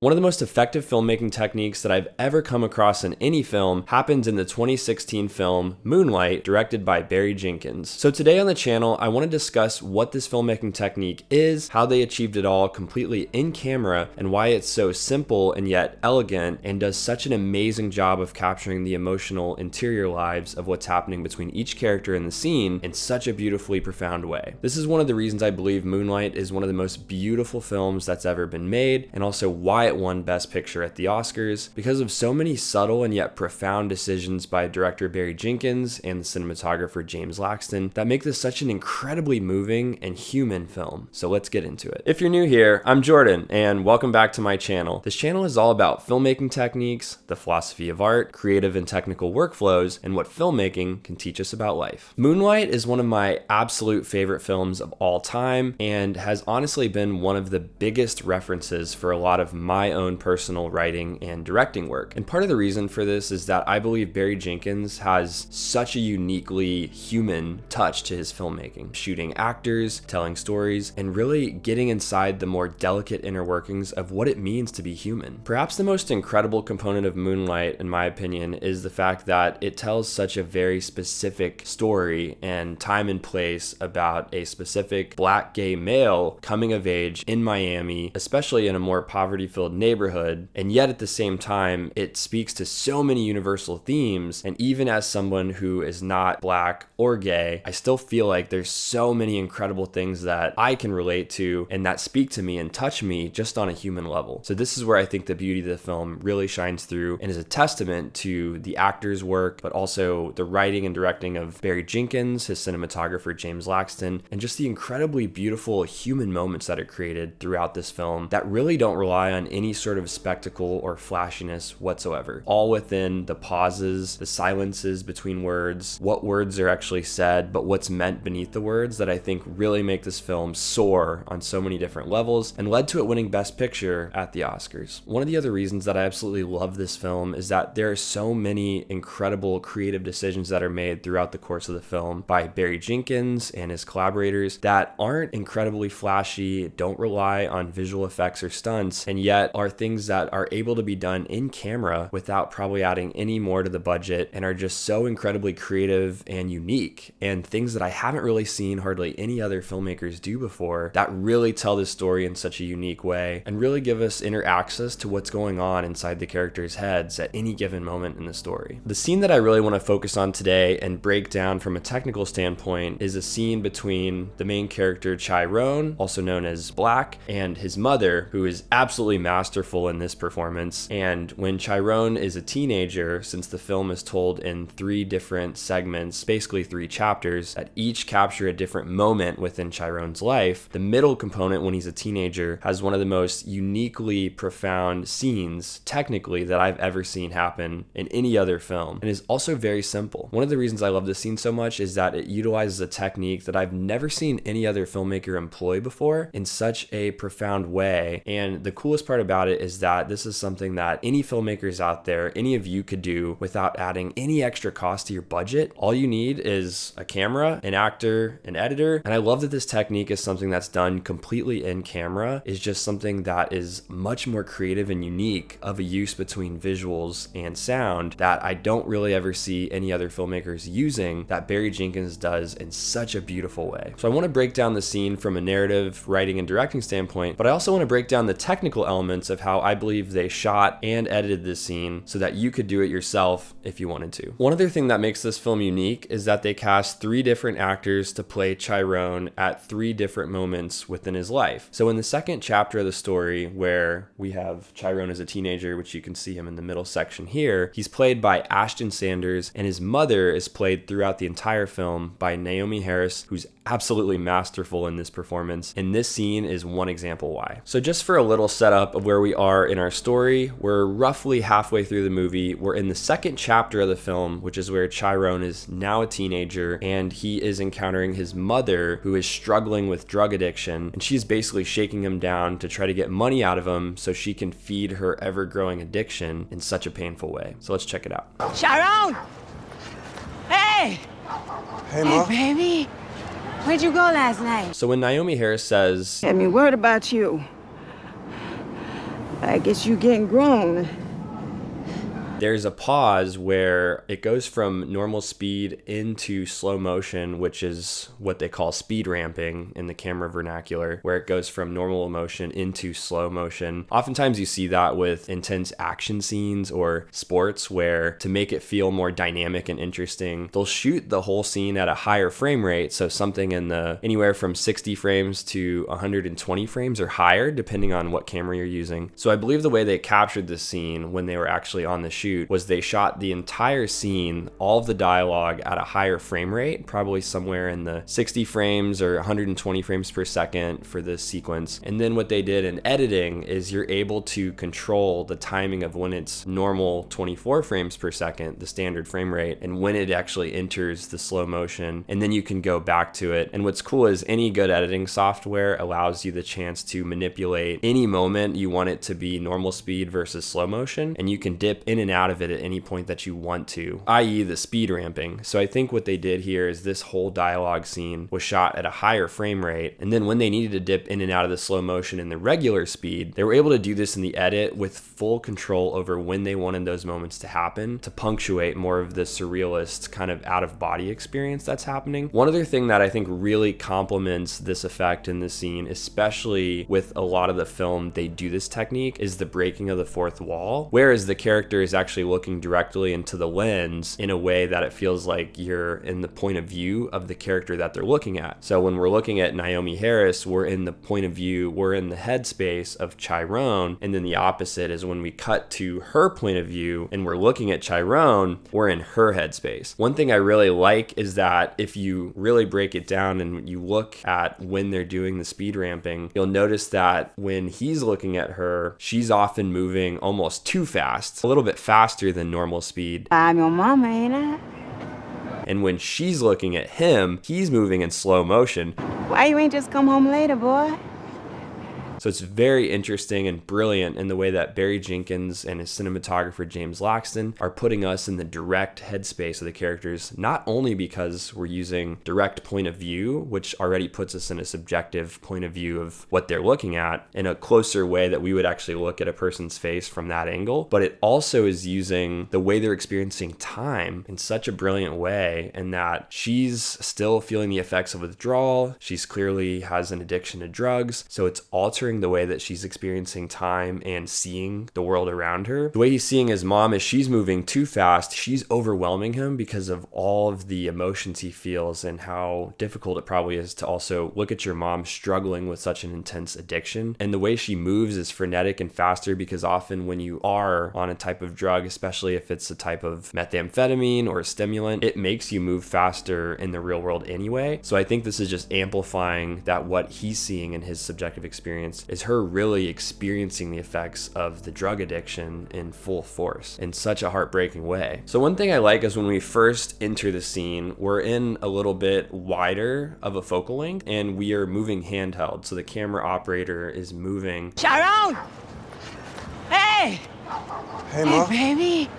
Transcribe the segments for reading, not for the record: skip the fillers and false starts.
One of the most effective filmmaking techniques that I've ever come across in any film happens in the 2016 film Moonlight, directed by Barry Jenkins. So today on the channel, I want to discuss what this filmmaking technique is, how they achieved it all completely in camera, and why it's so simple and yet elegant and does such an amazing job of capturing the emotional interior lives of what's happening between each character in the scene in such a beautifully profound way. This is one of the reasons I believe Moonlight is one of the most beautiful films that's ever been made, and also why it won Best Picture at the Oscars, because of so many subtle and yet profound decisions by director Barry Jenkins and the cinematographer James Laxton that make this such an incredibly moving and human film. So let's get into it. If you're new here, I'm Jordan, and welcome back to my channel. This channel is all about filmmaking techniques, the philosophy of art, creative and technical workflows, and what filmmaking can teach us about life. Moonlight is one of my absolute favorite films of all time, and has honestly been one of the biggest references for a lot of my own personal writing and directing work. And part of the reason for this is that I believe Barry Jenkins has such a uniquely human touch to his filmmaking, shooting actors, telling stories, and really getting inside the more delicate inner workings of what it means to be human. Perhaps the most incredible component of Moonlight, in my opinion, is the fact that it tells such a very specific story and time and place about a specific black gay male coming of age in Miami, especially in a more poverty-filled neighborhood, and yet at the same time it speaks to so many universal themes. And even as someone who is not black or gay, I still feel like there's so many incredible things that I can relate to and that speak to me and touch me just on a human level. So this is where I think the beauty of the film really shines through and is a testament to the actors' work, but also the writing and directing of Barry Jenkins, his cinematographer James Laxton, and just the incredibly beautiful human moments that are created throughout this film that really don't rely on any sort of spectacle or flashiness whatsoever. All within the pauses, the silences between words, what words are actually said, but what's meant beneath the words, that I think really make this film soar on so many different levels and led to it winning Best Picture at the Oscars. One of the other reasons that I absolutely love this film is that there are so many incredible creative decisions that are made throughout the course of the film by Barry Jenkins and his collaborators that aren't incredibly flashy, don't rely on visual effects or stunts, and yet are things that are able to be done in camera without probably adding any more to the budget, and are just so incredibly creative and unique, and things that I haven't really seen hardly any other filmmakers do before that really tell this story in such a unique way and really give us inner access to what's going on inside the characters' heads at any given moment in the story. The scene that I really want to focus on today and break down from a technical standpoint is a scene between the main character Chiron, also known as Black, and his mother, who is absolutely masterful in this performance. And when Chiron is a teenager, since the film is told in 3 different segments, basically 3 chapters, that each capture a different moment within Chiron's life, the middle component, when he's a teenager, has one of the most uniquely profound scenes, technically, that I've ever seen happen in any other film, and is also very simple. One of the reasons I love this scene so much is that it utilizes a technique that I've never seen any other filmmaker employ before in such a profound way. And the coolest part about it is that this is something that any filmmakers out there, any of you, could do without adding any extra cost to your budget. All you need is a camera, an actor, an editor. And I love that this technique is something that's done completely in camera, is just something that is much more creative and unique of a use between visuals and sound that I don't really ever see any other filmmakers using, that Barry Jenkins does in such a beautiful way. So I want to break down the scene from a narrative, writing, and directing standpoint, but I also want to break down the technical elements of how I believe they shot and edited this scene so that you could do it yourself if you wanted to. One other thing that makes this film unique is that they cast 3 different actors to play Chiron at 3 different moments within his life. So in the second chapter of the story, where we have Chiron as a teenager, which you can see him in the middle section here, he's played by Ashton Sanders, and his mother is played throughout the entire film by Naomi Harris, who's absolutely masterful in this performance, and this scene is one example why. So just for a little setup of where we are in our story, we're roughly halfway through the movie. We're in the second chapter of the film, which is where Chiron is now a teenager, and he is encountering his mother, who is struggling with drug addiction, and she's basically shaking him down to try to get money out of him so she can feed her ever-growing addiction in such a painful way. So let's check it out. Chiron! Hey! Hey, Ma. Hey, baby. Where'd you go last night? So when Naomi Harris says, Had me worried about you. I guess you getting grown. There's a pause where it goes from normal speed into slow motion, which is what they call speed ramping in the camera vernacular, where it goes from normal motion into slow motion. Oftentimes you see that with intense action scenes or sports where, to make it feel more dynamic and interesting, they'll shoot the whole scene at a higher frame rate, so something in the anywhere from 60 frames to 120 frames or higher, depending on what camera you're using. So I believe the way they captured this scene when they were actually on the shoot was they shot the entire scene, all of the dialogue, at a higher frame rate, probably somewhere in the 60 frames or 120 frames per second for this sequence. And then what they did in editing is you're able to control the timing of when it's normal 24 frames per second, the standard frame rate, and when it actually enters the slow motion, and then you can go back to it. And what's cool is any good editing software allows you the chance to manipulate any moment you want it to be normal speed versus slow motion, and you can dip in and out of it at any point that you want to, i.e. the speed ramping. So I think what they did here is this whole dialogue scene was shot at a higher frame rate, and then when they needed to dip in and out of the slow motion in the regular speed, they were able to do this in the edit with full control over when they wanted those moments to happen to punctuate more of the surrealist kind of out-of-body experience that's happening. One other thing that I think really complements this effect in this scene, especially with a lot of the film they do this technique, is the breaking of the fourth wall, whereas the character is actually looking directly into the lens in a way that it feels like you're in the point of view of the character that they're looking at. So when we're looking at Naomi Harris, we're in the point of view, we're in the headspace of Chiron, and then the opposite is when we cut to her point of view and we're looking at Chiron, we're in her headspace. One thing I really like is that if you really break it down and you look at when they're doing the speed ramping, you'll notice that when he's looking at her, she's often moving almost too fast, a little bit faster than normal speed. I'm your mama, ain't I? And when she's looking at him, he's moving in slow motion. Why you ain't just come home later, boy? So it's very interesting and brilliant in the way that Barry Jenkins and his cinematographer James Laxton are putting us in the direct headspace of the characters, not only because we're using direct point of view, which already puts us in a subjective point of view of what they're looking at in a closer way that we would actually look at a person's face from that angle, but it also is using the way they're experiencing time in such a brilliant way, in that she's still feeling the effects of withdrawal. She's clearly has an addiction to drugs, so it's altering the way that she's experiencing time and seeing the world around her. The way he's seeing his mom is she's moving too fast. She's overwhelming him because of all of the emotions he feels and how difficult it probably is to also look at your mom struggling with such an intense addiction. And the way she moves is frenetic and faster because often when you are on a type of drug, especially if it's a type of methamphetamine or a stimulant, it makes you move faster in the real world anyway. So I think this is just amplifying that what he's seeing in his subjective experience is her really experiencing the effects of the drug addiction in full force in such a heartbreaking way. So one thing I like is when we first enter the scene, we're in a little bit wider of a focal length and we are moving handheld. So the camera operator is moving. Chiron! Hey! Hey, Ma. Hey, baby.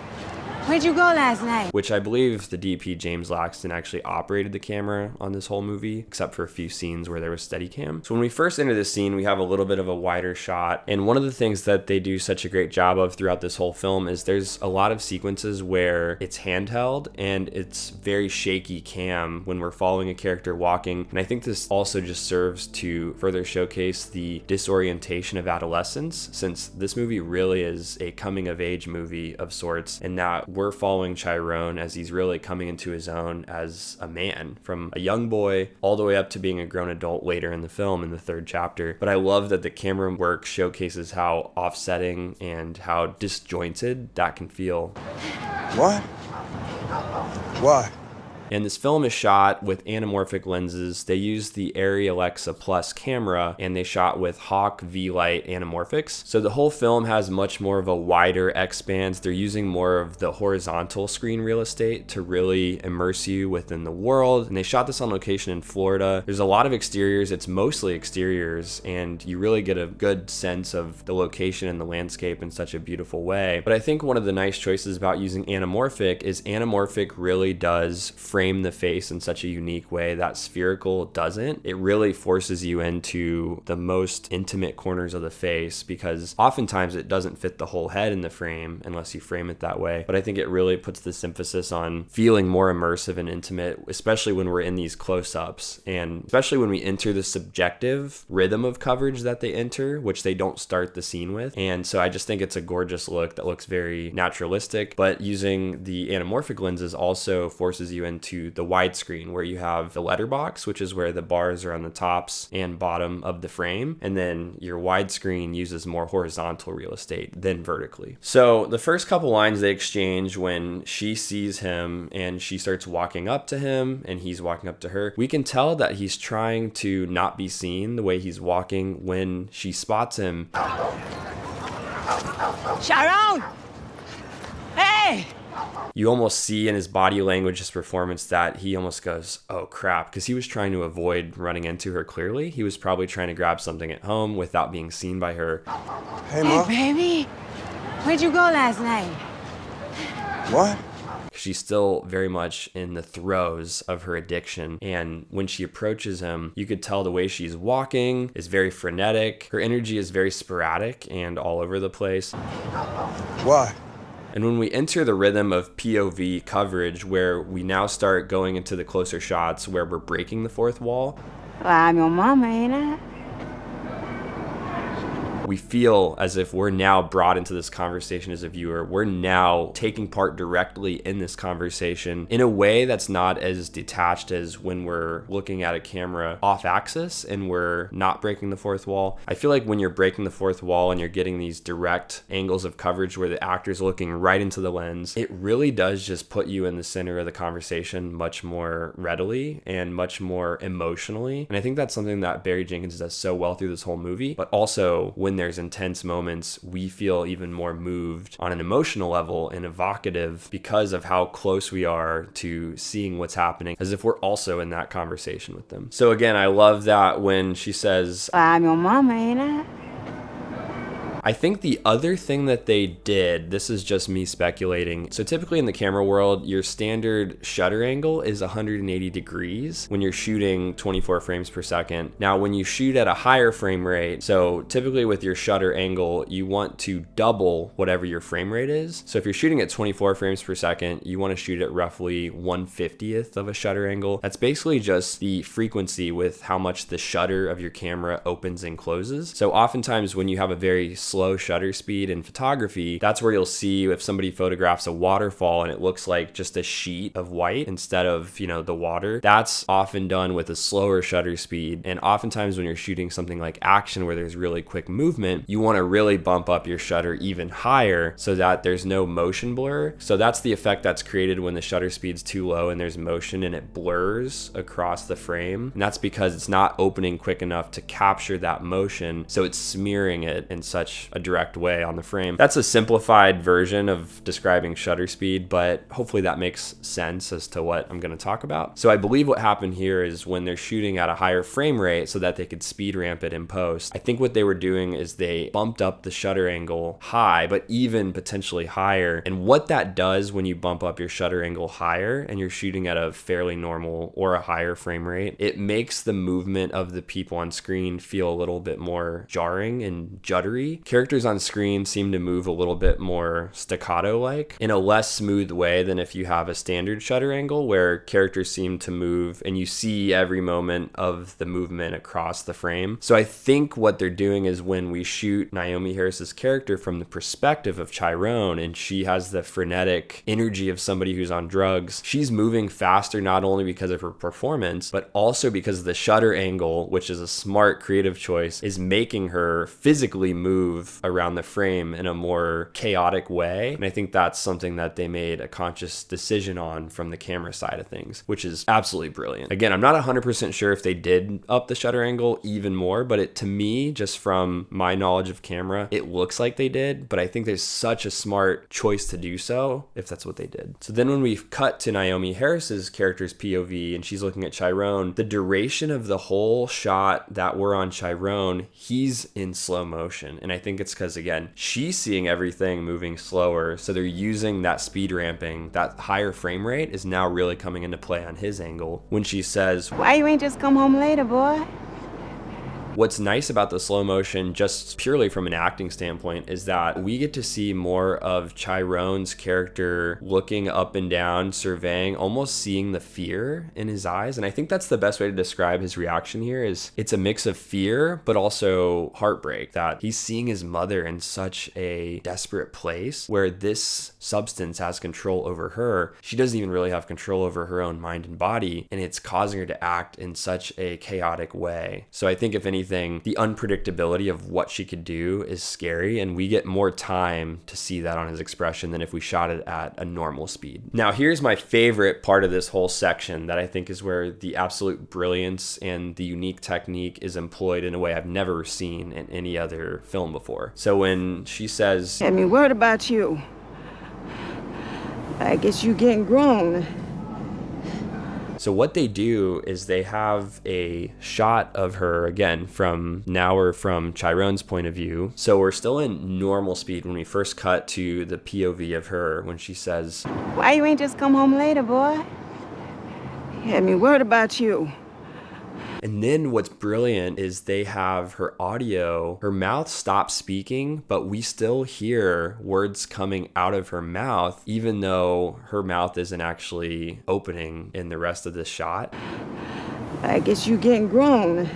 Where'd you go last night? Which I believe the DP James Laxton actually operated the camera on this whole movie, except for a few scenes where there was Steadicam. So when we first enter this scene, we have a little bit of a wider shot. And one of the things that they do such a great job of throughout this whole film is there's a lot of sequences where it's handheld and it's very shaky cam when we're following a character walking. And I think this also just serves to further showcase the disorientation of adolescence, since this movie really is a coming of age movie of sorts, and that we're following Chiron as he's really coming into his own as a man, from a young boy all the way up to being a grown adult later in the film in the third chapter. But I love that the camera work showcases how offsetting and how disjointed that can feel. What? Why? And this film is shot with anamorphic lenses. They use the Arri Alexa Plus camera and they shot with Hawk V-Lite anamorphics. So the whole film has much more of a wider X-bands. They're using more of the horizontal screen real estate to really immerse you within the world. And they shot this on location in Florida. There's a lot of exteriors. It's mostly exteriors and you really get a good sense of the location and the landscape in such a beautiful way. But I think one of the nice choices about using anamorphic is anamorphic really does frame frame the face in such a unique way that spherical doesn't. It really forces you into the most intimate corners of the face, because oftentimes it doesn't fit the whole head in the frame unless you frame it that way. But I think it really puts this emphasis on feeling more immersive and intimate, especially when we're in these close-ups, and especially when we enter the subjective rhythm of coverage that they enter, which they don't start the scene with. And so I just think it's a gorgeous look that looks very naturalistic, but using the anamorphic lenses also forces you into the widescreen, where you have the letterbox, which is where the bars are on the tops and bottom of the frame, and then your widescreen uses more horizontal real estate than vertically. So the first couple lines they exchange when she sees him and she starts walking up to him and he's walking up to her, we can tell that he's trying to not be seen the way he's walking when she spots him. Chiron! Hey! You almost see in his body language, his performance, that he almost goes, oh crap, because he was trying to avoid running into her clearly. He was probably trying to grab something at home without being seen by her. Hey, Ma. Hey, baby. Where'd you go last night? What? She's still very much in the throes of her addiction. And when she approaches him, you could tell the way she's walking is very frenetic. Her energy is very sporadic and all over the place. Why? And when we enter the rhythm of POV coverage, where we now start going into the closer shots where we're breaking the fourth wall, Well, I'm your mama, ain't I? we feel as if we're now brought into this conversation as a viewer. We're now taking part directly in this conversation in a way that's not as detached as when we're looking at a camera off axis and we're not breaking the fourth wall. I feel like when you're breaking the fourth wall and you're getting these direct angles of coverage where the actor's looking right into the lens, it really does just put you in the center of the conversation much more readily and much more emotionally. And I think that's something that Barry Jenkins does so well through this whole movie. But also, when there's intense moments, we feel even more moved on an emotional level and evocative because of how close we are to seeing what's happening, as if we're also in that conversation with them. So again, I love that when she says, Well, I'm your mama, ain't I? I think the other thing that they did, this is just me speculating. So typically in the camera world, your standard shutter angle is 180 degrees when you're shooting 24 frames per second. Now, when you shoot at a higher frame rate, so typically with your shutter angle, you want to double whatever your frame rate is. So if you're shooting at 24 frames per second, you want to shoot at roughly 1/50th of a shutter angle. That's basically just the frequency with how much the shutter of your camera opens and closes. So oftentimes when you have a very slow shutter speed in photography, that's where you'll see if somebody photographs a waterfall and it looks like just a sheet of white instead of, the water. That's often done with a slower shutter speed. And oftentimes when you're shooting something like action where there's really quick movement, you want to really bump up your shutter even higher so that there's no motion blur. So that's the effect that's created when the shutter speed's too low and there's motion and it blurs across the frame. And that's because it's not opening quick enough to capture that motion, so it's smearing it in such a direct way on the frame. That's a simplified version of describing shutter speed, but hopefully that makes sense as to what I'm going to talk about. So I believe what happened here is when they're shooting at a higher frame rate so that they could speed ramp it in post, I think what they were doing is they bumped up the shutter angle high, but even potentially higher. And what that does when you bump up your shutter angle higher and you're shooting at a fairly normal or a higher frame rate, it makes the movement of the people on screen feel a little bit more jarring and juddery. Characters on screen seem to move a little bit more staccato-like in a less smooth way than if you have a standard shutter angle where characters seem to move and you see every moment of the movement across the frame. So I think what they're doing is when we shoot Naomi Harris's character from the perspective of Chiron and she has the frenetic energy of somebody who's on drugs, she's moving faster not only because of her performance, but also because the shutter angle, which is a smart creative choice, is making her physically move around the frame in a more chaotic way. And I think that's something that they made a conscious decision on from the camera side of things, which is absolutely brilliant. Again, I'm not 100% sure if they did up the shutter angle even more, but to me, just from my knowledge of camera, it looks like they did, but I think there's such a smart choice to do so if that's what they did. So then when we cut to Naomi Harris's character's POV and she's looking at Chiron, the duration of the whole shot that we're on Chiron, he's in slow motion. And I think think it's because, again, she's seeing everything moving slower. So they're using that speed ramping, that higher frame rate is now really coming into play on his angle when she says, Why you ain't just come home later, boy? what's nice about the slow motion, just purely from an acting standpoint, is that we get to see more of Chiron's character looking up and down, surveying, almost seeing the fear in his eyes. And I think that's the best way to describe his reaction here. Is it's a mix of fear, but also heartbreak, that he's seeing his mother in such a desperate place where this substance has control over her. She doesn't even really have control over her own mind and body, and it's causing her to act in such a chaotic way. So I think if anything, the unpredictability of what she could do is scary, and we get more time to see that on his expression than if we shot it at a normal speed. Now, here's my favorite part of this whole section that I think is where the absolute brilliance and the unique technique is employed in a way I've never seen in any other film before. So when she says, Had me worried about you. I guess you getting grown. so what they do is they have a shot of her, again, from now or from Chiron's point of view. So we're still in normal speed when we first cut to the POV of her when she says, Why you ain't just come home later, boy? Had me worried about you. and then what's brilliant is they have her audio, her mouth stops speaking, but we still hear words coming out of her mouth, even though her mouth isn't actually opening in the rest of this shot. I guess you getting grown.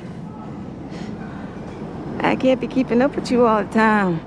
I can't be keeping up with you all the time.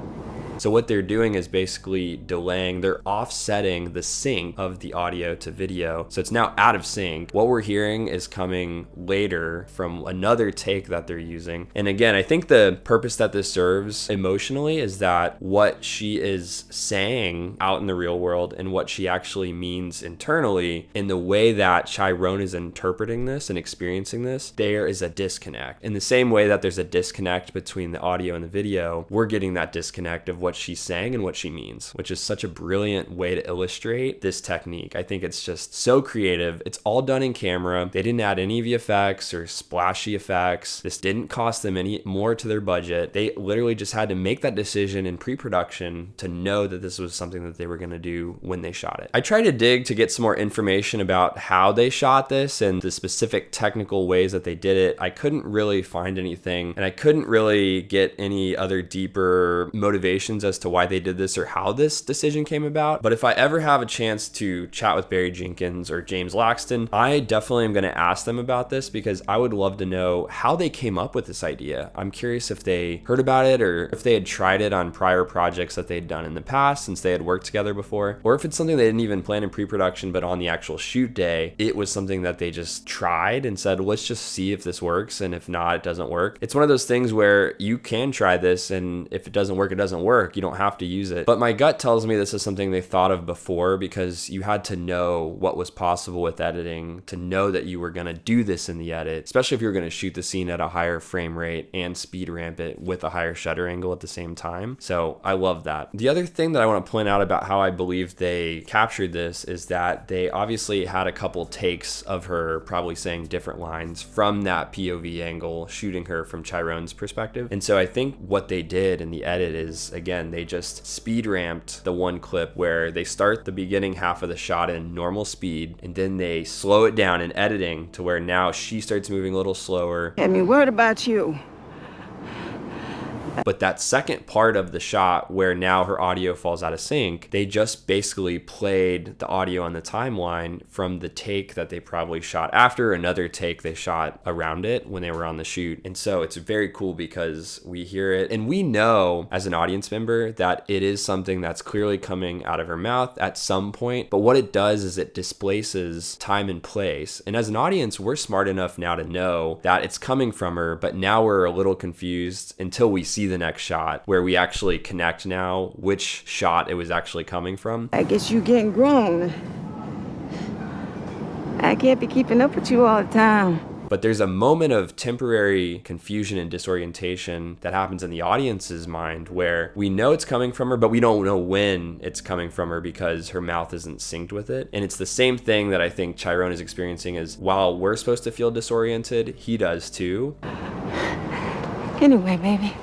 So what they're doing is basically delaying, they're offsetting the sync of the audio to video. So it's now out of sync. What we're hearing is coming later from another take that they're using. And again, I think the purpose that this serves emotionally is that what she is saying out in the real world and what she actually means internally, in the way that Chiron is interpreting this and experiencing this, there is a disconnect. In the same way that there's a disconnect between the audio and the video, we're getting that disconnect of what she's saying and what she means, which is such a brilliant way to illustrate this technique. I think it's just so creative. It's all done in camera. They didn't add any VFX or splashy effects. This didn't cost them any more to their budget. They literally just had to make that decision in pre-production to know that this was something that they were going to do when they shot it. I tried to dig to get some more information about how they shot this and the specific technical ways that they did it. I couldn't really find anything, and I couldn't really get any other deeper motivations as to why they did this or how this decision came about. But if I ever have a chance to chat with Barry Jenkins or James Laxton, I definitely am going to ask them about this, because I would love to know how they came up with this idea. I'm curious if they heard about it or if they had tried it on prior projects that they'd done in the past since they had worked together before, or if it's something they didn't even plan in pre-production, but on the actual shoot day, it was something that they just tried and said, let's just see if this works, and if not, it doesn't work. It's one of those things where you can try this, and if it doesn't work, it doesn't work. You don't have to use it. But my gut tells me this is something they thought of before, because you had to know what was possible with editing to know that you were going to do this in the edit, especially if you're going to shoot the scene at a higher frame rate and speed ramp it with a higher shutter angle at the same time. So I love that. The other thing that I want to point out about how I believe they captured this is that they obviously had a couple takes of her probably saying different lines from that POV angle, shooting her from Chiron's perspective. And so I think what they did in the edit is, again, they just speed ramped the one clip where they start the beginning half of the shot in normal speed, and then they slow it down in editing to where now she starts moving a little slower. Had me worried about you. But that second part of the shot where now her audio falls out of sync, they just basically played the audio on the timeline from the take that they probably shot after another take they shot around it when they were on the shoot. And so it's very cool because we hear it and we know as an audience member that it is something that's clearly coming out of her mouth at some point. But what it does is it displaces time and place. And as an audience, we're smart enough now to know that it's coming from her, but now we're a little confused until we see the next shot where we actually connect now which shot it was actually coming from. I guess you getting grown. I can't be keeping up with you all the time. But there's a moment of temporary confusion and disorientation that happens in the audience's mind where we know it's coming from her, but we don't know when it's coming from her because her mouth isn't synced with it. And it's the same thing that I think Chiron is experiencing, is while we're supposed to feel disoriented, he does too. Anyway, baby,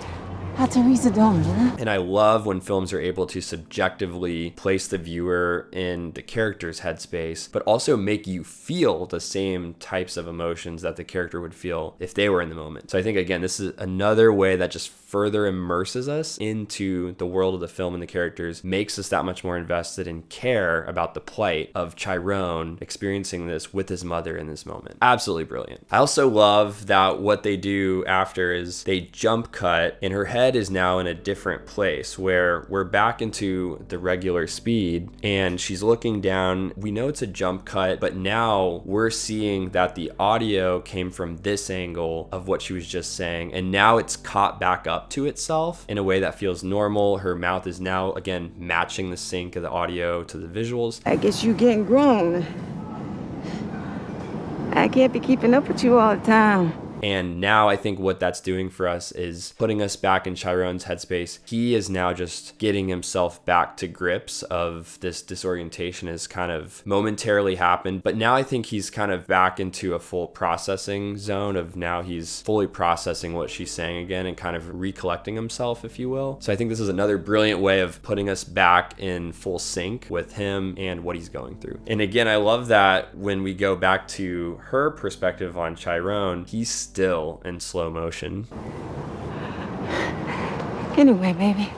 How Teresa doing, huh? And I love when films are able to subjectively place the viewer in the character's headspace, but also make you feel the same types of emotions that the character would feel if they were in the moment. So I think, again, this is another way that just further immerses us into the world of the film and the characters, makes us that much more invested and care about the plight of Chiron experiencing this with his mother in this moment. Absolutely brilliant. I also love that what they do after is they jump cut, and her head is now in a different place where we're back into the regular speed and she's looking down. We know it's a jump cut, but now we're seeing that the audio came from this angle of what she was just saying, and now it's caught back up to itself in a way that feels normal. Her mouth is now again matching the sync of the audio to the visuals. I guess you getting grown. I can't be keeping up with you all the time. And now I think what that's doing for us is putting us back in Chiron's headspace. He is now just getting himself back to grips of this disorientation has kind of momentarily happened. But now I think he's kind of back into a full processing zone of now he's fully processing what she's saying again and kind of recollecting himself, if you will. So I think this is another brilliant way of putting us back in full sync with him and what he's going through. And again, I love that when we go back to her perspective on Chiron, he's still in slow motion. Anyway, baby,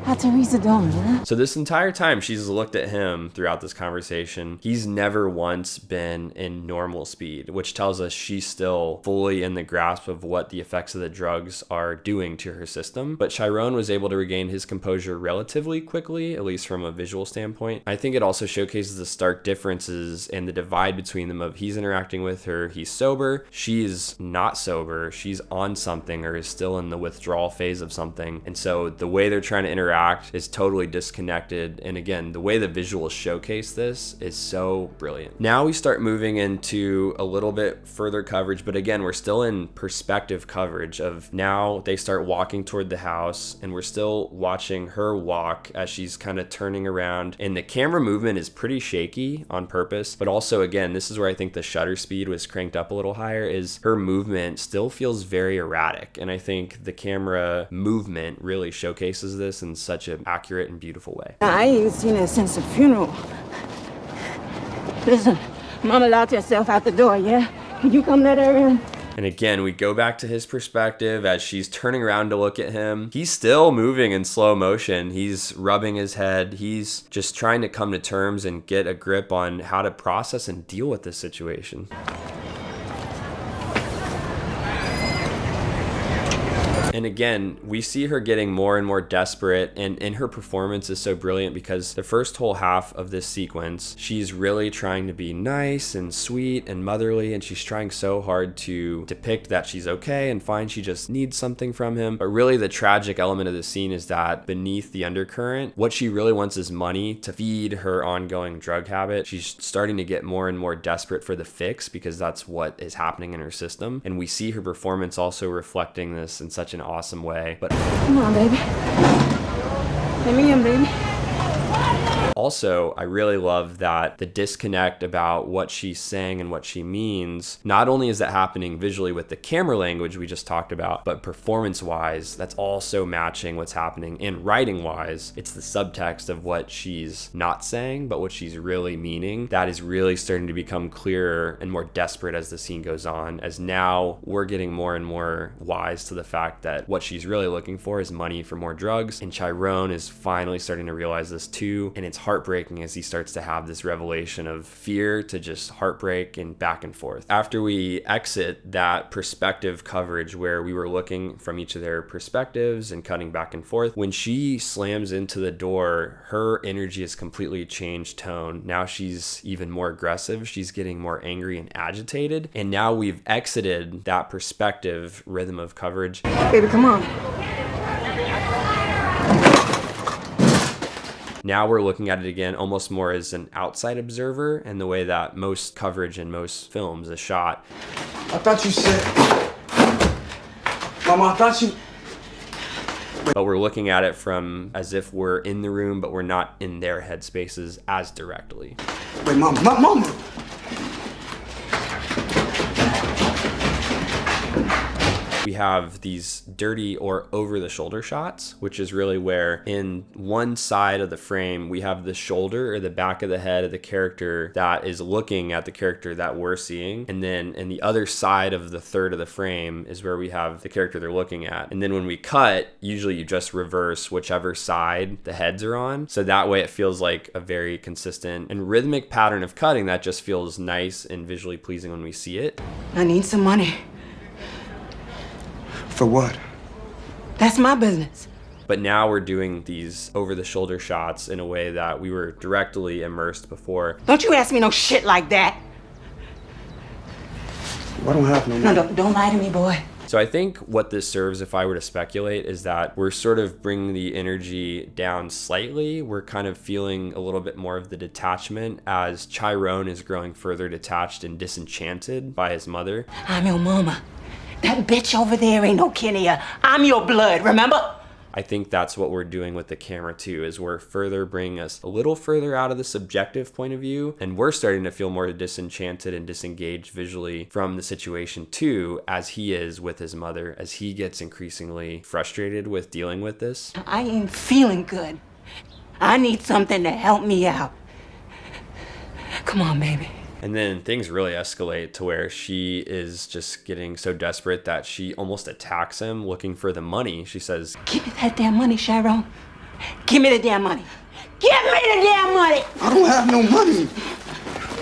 how Teresa doing, huh? So this entire time she's looked at him throughout this conversation. He's never once been in normal speed, which tells us she's still fully in the grasp of what the effects of the drugs are doing to her system. But Chiron was able to regain his composure relatively quickly, at least from a visual standpoint. I think it also showcases the stark differences and the divide between them of he's interacting with her, he's sober, she's not sober, she's on something or is still in the withdrawal phase of something. And so the way they're trying to interact is totally disconnected. And again, the way the visuals showcase this is so brilliant. Now we start moving into a little bit further coverage, but again, we're still in perspective coverage of now they start walking toward the house and we're still watching her walk as she's kind of turning around, and the camera movement is pretty shaky on purpose. But also, again, this is where I think the shutter speed was cranked up a little higher, is her movement still feels very erratic. And I think the camera movement really showcases this in such an accurate and beautiful way. I ain't seen her since the funeral. Listen, Mama locked herself out the door, yeah? Can you come let her in? And again, we go back to his perspective as she's turning around to look at him. He's still moving in slow motion. He's rubbing his head. He's just trying to come to terms and get a grip on how to process and deal with this situation. And again, we see her getting more and more desperate, and her performance is so brilliant because the first whole half of this sequence, she's really trying to be nice and sweet and motherly, and she's trying so hard to depict that she's okay and fine, she just needs something from him. But really the tragic element of the scene is that beneath the undercurrent, what she really wants is money to feed her ongoing drug habit. She's starting to get more and more desperate for the fix because that's what is happening in her system. And we see her performance also reflecting this in such an awesome way. But come on, baby. Let me in, baby. Also, I really love that the disconnect about what she's saying and what she means, not only is that happening visually with the camera language we just talked about, but performance-wise, that's also matching what's happening. And writing-wise, it's the subtext of what she's not saying, but what she's really meaning. That is really starting to become clearer and more desperate as the scene goes on, as now we're getting more and more wise to the fact that what she's really looking for is money for more drugs. And Chiron is finally starting to realize this too, and it's heartbreaking as he starts to have this revelation of fear to just heartbreak and back and forth. After we exit that perspective coverage where we were looking from each of their perspectives and cutting back and forth, when she slams into the door, her energy has completely changed tone. Now she's even more aggressive. She's getting more angry and agitated. And now we've exited that perspective rhythm of coverage. Baby, come on. Now we're looking at it again almost more as an outside observer, and the way that most coverage in most films is shot. I thought you said... Mama, I thought you... But we're looking at it from as if we're in the room, but we're not in their headspaces as directly. Wait, Mama! We have these dirty or over the shoulder shots, which is really where in one side of the frame, we have the shoulder or the back of the head of the character that is looking at the character that we're seeing. And then in the other side of the third of the frame is where we have the character they're looking at. And then when we cut, usually you just reverse whichever side the heads are on. So that way it feels like a very consistent and rhythmic pattern of cutting that just feels nice and visually pleasing when we see it. I need some money. For what? That's my business. But now we're doing these over the shoulder shots in a way that we were directly immersed before. Don't you ask me no shit like that. I don't have no money. No, don't lie to me, boy. So I think what this serves, if I were to speculate, is that we're sort of bringing the energy down slightly. We're kind of feeling a little bit more of the detachment as Chiron is growing further detached and disenchanted by his mother. I'm your mama. That bitch over there ain't no kin of ya. I'm your blood, remember? I think that's what we're doing with the camera too, is we're further bringing us a little further out of the subjective point of view, and we're starting to feel more disenchanted and disengaged visually from the situation too, as he is with his mother, as he gets increasingly frustrated with dealing with this. I ain't feeling good. I need something to help me out. Come on, baby. And then things really escalate to where she is just getting so desperate that she almost attacks him looking for the money. She says, "Give me that damn money, Chiron. Give me the damn money. Give me the damn money." I don't have no money.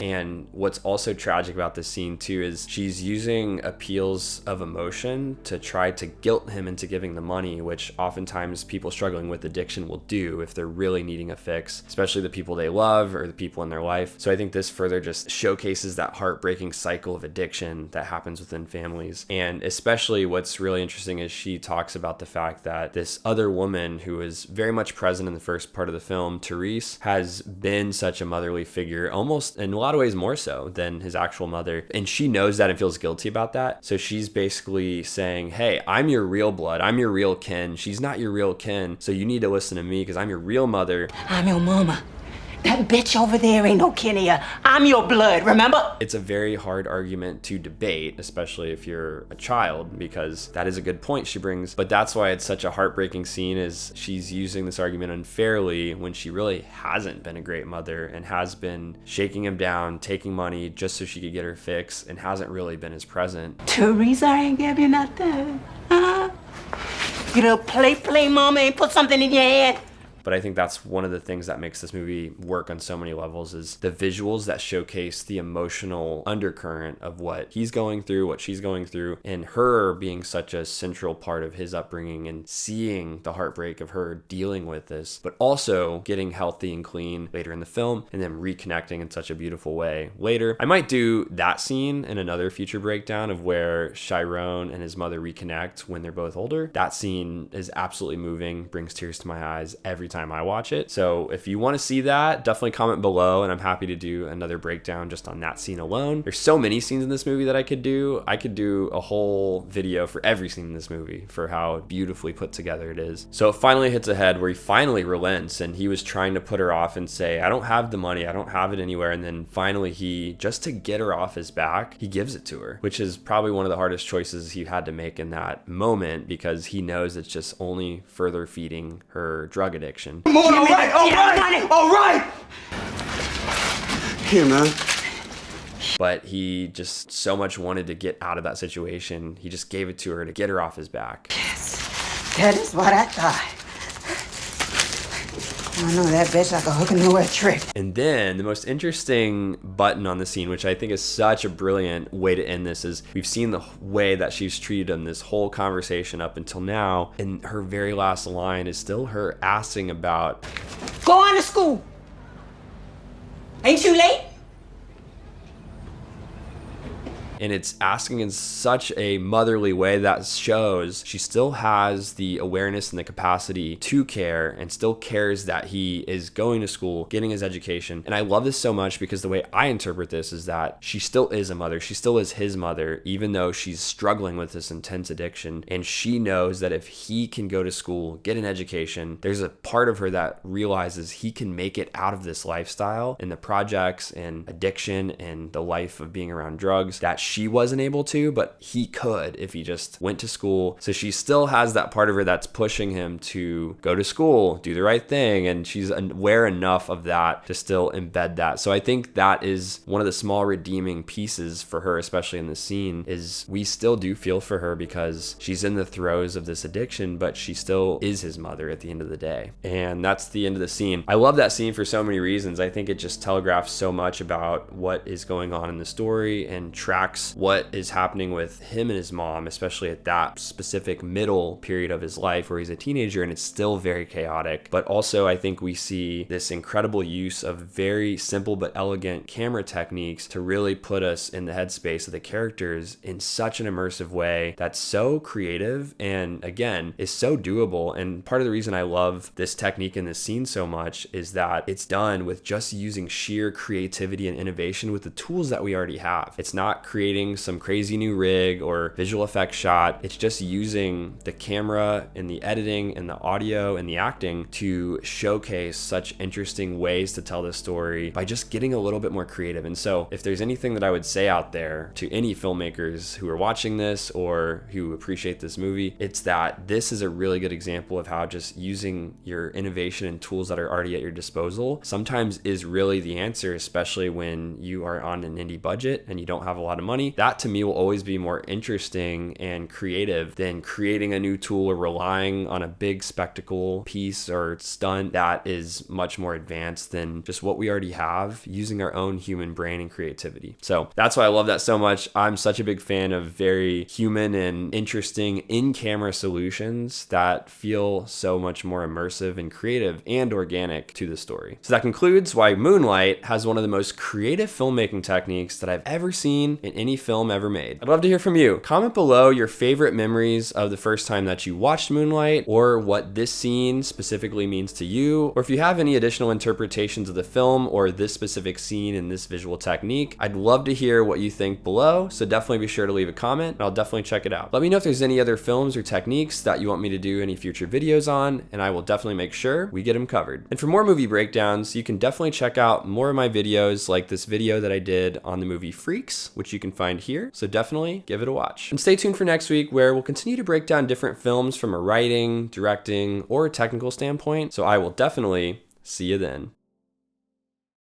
and what's also tragic about this scene too is she's using appeals of emotion to try to guilt him into giving the money, which oftentimes people struggling with addiction will do if they're really needing a fix, especially the people they love or the people in their life. So I think this further just showcases that heartbreaking cycle of addiction that happens within families. And especially what's really interesting is she talks about the fact that this other woman who is very much present in the first part of the film, Therese, has been such a motherly figure, almost in a lot of ways more so than his actual mother. And she knows that and feels guilty about that. So she's basically saying, hey, I'm your real blood. I'm your real kin. She's not your real kin. So you need to listen to me because I'm your real mother. I'm your mama. That bitch over there ain't no kin of ya. I'm your blood, remember? It's a very hard argument to debate, especially if you're a child, because that is a good point she brings. But that's why it's such a heartbreaking scene, is she's using this argument unfairly when she really hasn't been a great mother and has been shaking him down, taking money just so she could get her fix, and hasn't really been as present. Teresa ain't give you nothing. Huh? You little play mama ain't put something in your head. But I think that's one of the things that makes this movie work on so many levels, is the visuals that showcase the emotional undercurrent of what he's going through, what she's going through, and her being such a central part of his upbringing and seeing the heartbreak of her dealing with this, but also getting healthy and clean later in the film and then reconnecting in such a beautiful way later. I might do that scene in another future breakdown of where Chiron and his mother reconnect when they're both older. That scene is absolutely moving, brings tears to my eyes every time I watch it. So if you want to see that, definitely comment below and I'm happy to do another breakdown just on that scene alone. There's so many scenes in this movie that I could do. I could do a whole video for every scene in this movie for how beautifully put together it is. So it finally hits a head where he finally relents, and he was trying to put her off and say, I don't have the money, I don't have it anywhere. And then finally he, just to get her off his back, he gives it to her, which is probably one of the hardest choices he had to make in that moment, because he knows it's just only further feeding her drug addiction. Come on, all right. Here, man. But he just so much wanted to get out of that situation. He just gave it to her to get her off his back. Yes, that is what I thought. I know that bitch like a hook and nowhere trick. And then the most interesting button on the scene, which I think is such a brilliant way to end this, is we've seen the way that she's treated in this whole conversation up until now, and her very last line is still her asking about, Go on to school. Ain't you late? and it's asking in such a motherly way that shows she still has the awareness and the capacity to care and still cares that he is going to school, getting his education. And I love this so much because the way I interpret this is that she still is a mother. She still is his mother, even though she's struggling with this intense addiction. And she knows that if he can go to school, get an education, there's a part of her that realizes he can make it out of this lifestyle and the projects and addiction and the life of being around drugs, that she wasn't able to, but he could if he just went to school. So she still has that part of her that's pushing him to go to school, do the right thing, and she's aware enough of that to still embed that. So I think that is one of the small redeeming pieces for her, especially in this scene, is we still do feel for her because she's in the throes of this addiction, but she still is his mother at the end of the day. And that's the end of the scene. I love that scene for so many reasons. I think it just telegraphs so much about what is going on in the story and tracks what is happening with him and his mom, especially at that specific middle period of his life where he's a teenager and it's still very chaotic. But also I think we see this incredible use of very simple but elegant camera techniques to really put us in the headspace of the characters in such an immersive way that's so creative and again is so doable. And part of the reason I love this technique in this scene so much is that it's done with just using sheer creativity and innovation with the tools that we already have. It's not creating some crazy new rig or visual effects shot. It's just using the camera and the editing and the audio and the acting to showcase such interesting ways to tell the story by just getting a little bit more creative. And so if there's anything that I would say out there to any filmmakers who are watching this or who appreciate this movie, it's that this is a really good example of how just using your innovation and tools that are already at your disposal sometimes is really the answer, especially when you are on an indie budget and you don't have a lot of money. That to me will always be more interesting and creative than creating a new tool or relying on a big spectacle piece or stunt that is much more advanced than just what we already have, using our own human brain and creativity. So that's why I love that so much. I'm such a big fan of very human and interesting in-camera solutions that feel so much more immersive and creative and organic to the story. So that concludes why Moonlight has one of the most creative filmmaking techniques that I've ever seen in any film ever made. I'd love to hear from you. Comment below your favorite memories of the first time that you watched Moonlight, or what this scene specifically means to you, or if you have any additional interpretations of the film or this specific scene and this visual technique. I'd love to hear what you think below, so definitely be sure to leave a comment and I'll definitely check it out. Let me know if there's any other films or techniques that you want me to do any future videos on, and I will definitely make sure we get them covered. And for more movie breakdowns, you can definitely check out more of my videos like this video that I did on the movie Freaks, which you can find here. So definitely give it a watch. And stay tuned for next week where we'll continue to break down different films from a writing, directing, or technical standpoint. So I will definitely see you then.